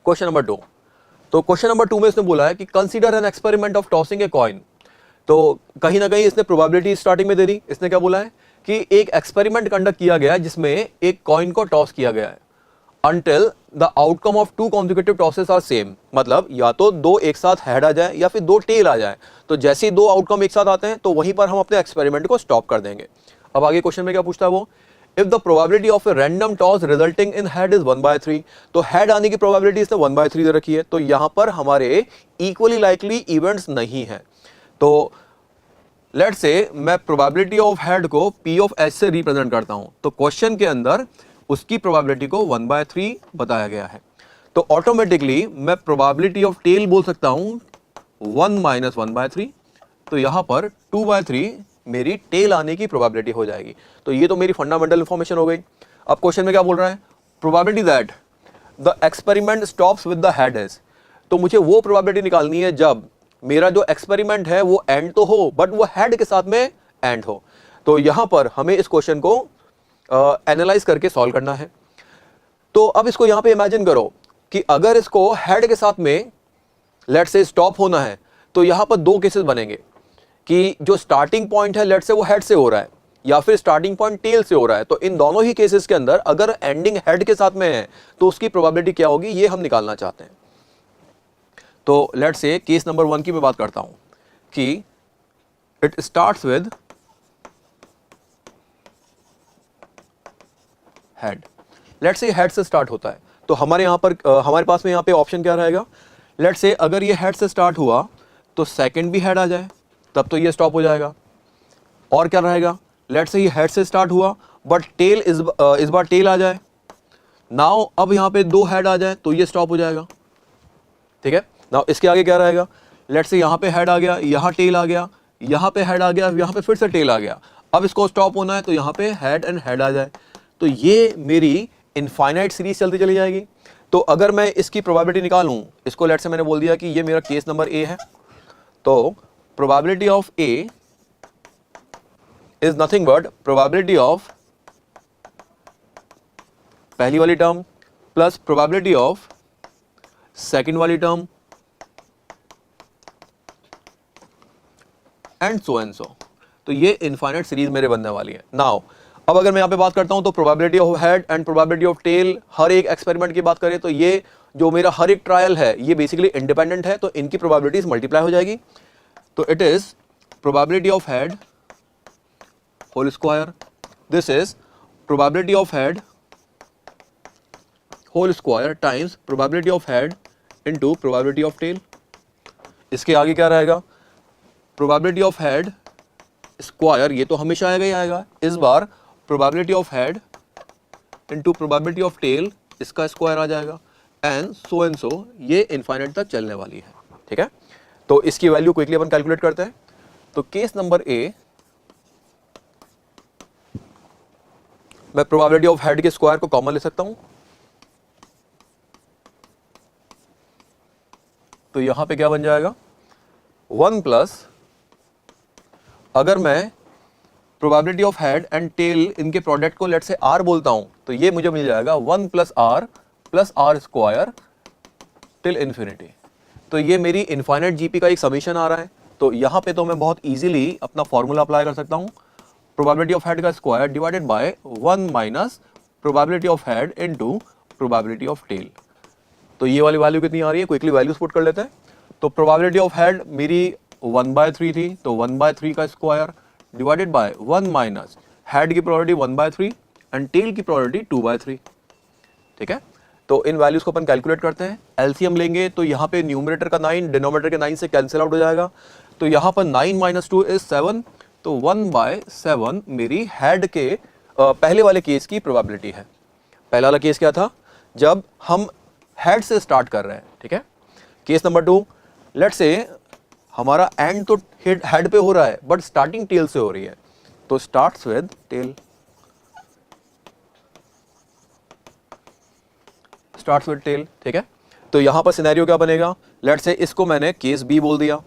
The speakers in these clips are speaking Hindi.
Question number 2। तो क्वेश्चन नंबर 2 में इसने बोला है कि consider an experiment of tossing a coin. तो कहीं ना कहीं इसने प्रोबेबिलिटी स्टार्टिंग में दे दी। इसने क्या बोला है कि एक एक्सपेरिमेंट कंडक्ट किया गया है जिसमें एक कॉइन को टॉस किया गया है until the outcome of two consecutive tosses are same। मतलब या तो दो एक साथ हेड आ जाए या फिर दो टेल आ जाए। तो जैसे ही दो आउटकम एक साथ आते हैं तो वहीं पर हम अपने एक्सपेरिमेंट को स्टॉप कर देंगे। अब आगे क्वेश्चन में क्या पूछता है वो, if the probability of a random toss resulting in head is 1/3। तो हेड आने की प्रोबेबिलिटी इसने 1/3 दे रखी है। तो यहां पर हमारे इक्वली लाइकली इवेंट्स नहीं है। तो लेट्स से मैं प्रोबेबिलिटी ऑफ हेड को P ऑफ H से रिप्रेजेंट करता हूं। तो क्वेश्चन के अंदर उसकी प्रोबेबिलिटी को 1/3 बताया गया है। तो ऑटोमेटिकली मैं प्रोबेबिलिटी ऑफ टेल बोल सकता हूं 1 - 1/3। तो यहां पर 2/3 मेरी टेल आने की प्रोबेबिलिटी हो जाएगी। तो ये तो मेरी फंडामेंटल इंफॉर्मेशन हो गई। अब क्वेश्चन में क्या बोल रहा है, probability that the experiment stops with the head is. तो मुझे वो प्रोबेबिलिटी निकालनी है जब मेरा जो एक्सपेरिमेंट है वो एंड तो हो बट वो हेड के साथ में एंड हो। तो यहां पर हमें इस क्वेश्चन को एनालाइज करके सॉल्व करना है। तो अब इसको यहां पे इमेजिन करो कि अगर इसको हेड के साथ में लेट से स्टॉप होना है तो यहां पर दो केसेस बनेंगे कि जो स्टार्टिंग पॉइंट है लेट से वो हेड से हो रहा है या फिर स्टार्टिंग पॉइंट टेल से हो रहा है। तो इन दोनों ही केसेस के अंदर अगर एंडिंग हेड के साथ में है तो उसकी प्रोबेबिलिटी क्या होगी ये हम निकालना चाहते हैं। तो लेट से केस नंबर 1 की मैं बात करता हूं कि it starts with head. Let's say head से स्टार्ट होता है। तो हमारे यहां पर हमारे पास में यहां पे ऑप्शन क्या रहेगा, लेट से अगर ये हेड से स्टार्ट हुआ तो सेकंड भी हेड आ जाए तब तो ये स्टॉप हो जाएगा। और क्या रहेगा, लेट से ये हेड से स्टार्ट हुआ बट टेल इस बार टेल आ जाए। नाउ अब यहां पे दो हेड आ जाए तो ये स्टॉप हो जाएगा। ठीक है, नाउ इसके आगे क्या रहेगा, लेट से यहां पे हेड आ गया, यहां टेल आ गया, यहां पे हेड आ गया, यहां पे फिर से टेल आ गया। अब इसको स्टॉप होना है तो यहां पे हेड एंड हेड आ जाए। तो ये मेरी इनफाइनाइट सीरीज चलती चली जाएगी। तो अगर मैं इसकी प्रोबेबिलिटी निकालूं, इसको लेट से मैंने बोल दिया कि ये मेरा केस नंबर ए है। तो probability of A is nothing but probability of पहली वाली term plus probability of second वाली टर्म एंड सो। तो ये इनफाइनाइट सीरीज मेरे बनने वाली है। नाउ अब अगर मैं यहां पे बात करता हूं तो probability of head and probability of tail, हर एक एक्सपेरिमेंट की बात करें तो ये जो मेरा हर एक ट्रायल है ये बेसिकली इंडिपेंडेंट है। तो इनकी प्रोबेबिलिटीज मल्टीप्लाई हो जाएगी। तो it is probability of head whole square, this is probability of head whole square times probability of head into probability of tail. इसके आगे क्या रहेगा, प्रोबेबिलिटी ऑफ हेड स्क्वायर, ये तो हमेशा आएगा ही आएगा। इस बार probability of head into probability of tail, इसका स्क्वायर आ जाएगा एंड सो ये इनफाइनाइट तक चलने वाली है। ठीक है, तो इसकी वैल्यू क्विकली अपन कैलकुलेट करते हैं। तो केस नंबर ए, मैं प्रोबेबिलिटी ऑफ हेड के स्क्वायर को कॉमन ले सकता हूं। तो यहां पे क्या बन जाएगा 1 प्लस, अगर मैं probability of head and tail इनके प्रोडक्ट को लेट से आर बोलता हूं तो ये मुझे मिल जाएगा 1 plus R square till infinity. तो ये मेरी इनफाइनाइट जीपी का एक समीशन आ रहा है। तो यहां पे तो मैं बहुत इजीली अपना फॉर्मूला अप्लाई कर सकता हूं, प्रोबेबिलिटी ऑफ हेड का square divided by 1 minus probability of head into probability of tail. तो ये वाली वैल्यू कितनी आ रही है, क्विकली वैल्यूज पुट कर लेते हैं। तो प्रोबेबिलिटी ऑफ हेड मेरी 1/3 थी, तो 1/3 का square divided by 1 minus head की प्रोबेबिलिटी 1/3 एंड टेल की प्रोबेबिलिटी 2/3। ठीक है, तो इन वैल्यूज को अपन कैलकुलेट करते हैं। एलसीएम लेंगे तो यहाँ पे न्यूमरेटर का 9 डिनोमिनेटर के 9 से कैंसिल आउट हो जाएगा। तो यहाँ पर 9 - 2 इज 7। तो 1/7 मेरी हेड के पहले वाले केस की प्रोबेबिलिटी है। पहला वाला केस क्या था, जब हम हेड से स्टार्ट कर रहे हैं। ठीक है, केस नंबर 2, लेट्स से हमारा एंड तो हेड पे हो रहा है बट स्टार्टिंग टेल से हो रही है। तो starts with tail, starts with tail. ठीक है, तो यहां पर सिनेरियो क्या बनेगा, लेट्स से इसको मैंने केस बी बोल दिया।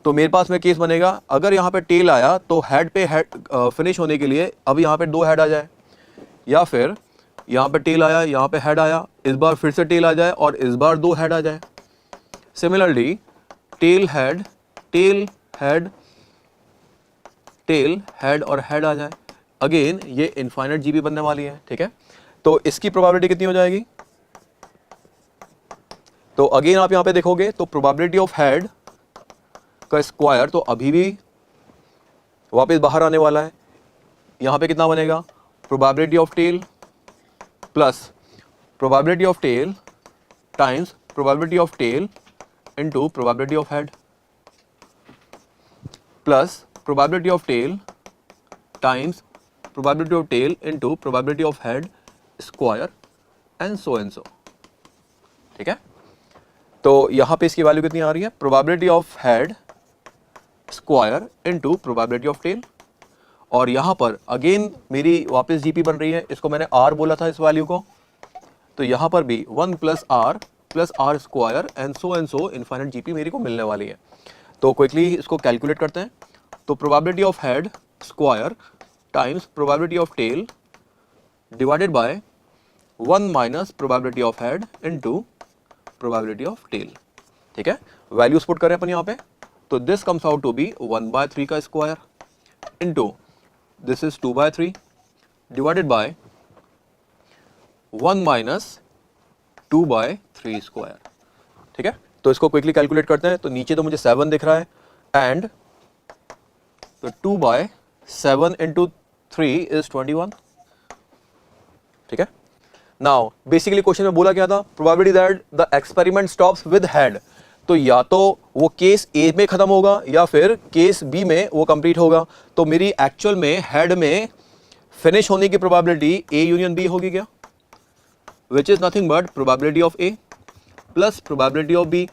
तो मेरे पास में केस बनेगा, अगर यहां पे टेल आया तो हेड पे हेड फिनिश होने के लिए अब यहां पे दो हेड आ जाए, या फिर यहाँ पे टेल आया, यहाँ पे हेड आया, इस बार फिर से टेल आ जाए और इस बार 2 हेड आ जाए। Similarly tail head, tail head, tail head और हेड आ जाए, अगेन ये इनफाइनाइट जीबी बनने वाली है, ठीक है। तो इसकी प्रोबेबिलिटी कितनी हो जाएगी? तो अगेन आप यहां पे देखोगे तो प्रोबेबिलिटी ऑफ हेड का स्क्वायर तो अभी भी वापस बाहर आने वाला है। यहां पे कितना बनेगा? Probability of tail plus probability of tail times probability of tail into probability of head plus probability of tail times probability of tail into probability of head square and so, ठीक है। तो यहां पे इसकी वैल्यू कितनी आ रही है? Probability of head square into probability of tail, और यहां पर अगेन मेरी वापस जीपी बन रही है, इसको मैंने आर बोला था इस वैल्यू को, तो यहां पर भी 1 plus R square and so infinite GP मेरी को मिलने वाली है। तो क्विकली इसको कैलकुलेट करते हैं। तो probability of head square times probability of tail divided by 1 minus probability of head into probability of tail, ठीक है। वैल्यूज पुट करें अपन यहाँ पे, तो this comes out to be 1/3 का square into this is 2/3 divided by 1 minus 2/3 square, ठीक है। तो इसको क्विकली कैलकुलेट करते हैं। तो नीचे तो मुझे 7 दिख रहा है एंड तो 2/7 इंटू 3 इज 21, ठीक है। नाउ बेसिकली क्वेश्चन में बोला क्या था? Probability that the experiment stops with head. तो या तो वो केस ए में खत्म होगा या फिर केस बी में वो कंप्लीट होगा। तो मेरी एक्चुअल में हेड में फिनिश होने की प्रोबेबिलिटी ए यूनियन बी होगी क्या? Which is nothing but probability of A plus probability of B.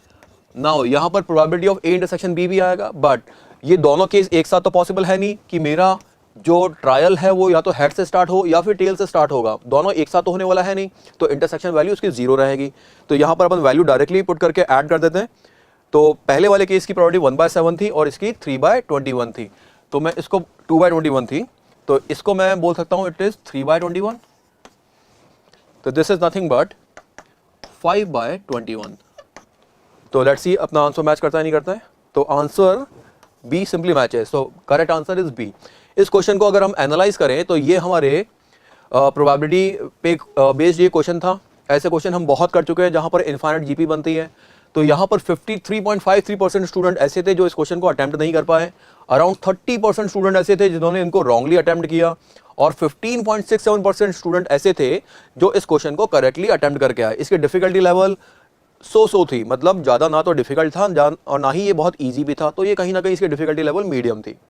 Now यहां पर probability of A intersection B भी आएगा, बट ये दोनों केस एक साथ तो पॉसिबल है नहीं कि मेरा जो ट्रायल है वो या तो हेड से स्टार्ट हो या फिर टेल से स्टार्ट होगा, दोनों एक साथ तो होने वाला है नहीं। तो इंटरसेक्शन वैल्यू उसकी 0 रहेगी। तो यहां पर अपन वैल्यू डायरेक्टली पुट करके ऐड कर देते हैं। तो पहले वाले केस की प्रोबेबिलिटी 1/7 थी और इसकी 3/21 थी। तो मैं इसको 2/21 थी, तो इसको मैं बोल सकता हूं इट इज 3/21। तो दिस इज नथिंग बट 5/21। तो लेट्स सी अपना आंसर मैच करता है नहीं करता है। तो answer B simply matches. So correct answer is B. इस क्वेश्चन को अगर हम एनालाइज करें तो ये हमारे प्रोबेबिलिटी पे बेस्ड ये क्वेश्चन था। ऐसे क्वेश्चन हम बहुत कर चुके हैं जहां पर इनफाइनाइट जीपी बनती है। तो यहाँ पर 53.53% स्टूडेंट ऐसे थे जो इस क्वेश्चन को अटेम्प्ट नहीं कर पाए। अराउंड 30% स्टूडेंट ऐसे थे जिन्होंने इनको रॉन्गली अटेम्प्ट किया, और 15.67% स्टूडेंट ऐसे थे जो इस क्वेश्चन को करेक्टली अटेम्प्ट करके आए। इसकी डिफिकल्टी लेवल सो थी, मतलब ज़्यादा ना तो डिफिकल्ट था और ना ही ये बहुत ईजी भी था। तो ये कहीं ना कहीं इसकी डिफिकल्टी लेवल मीडियम थी।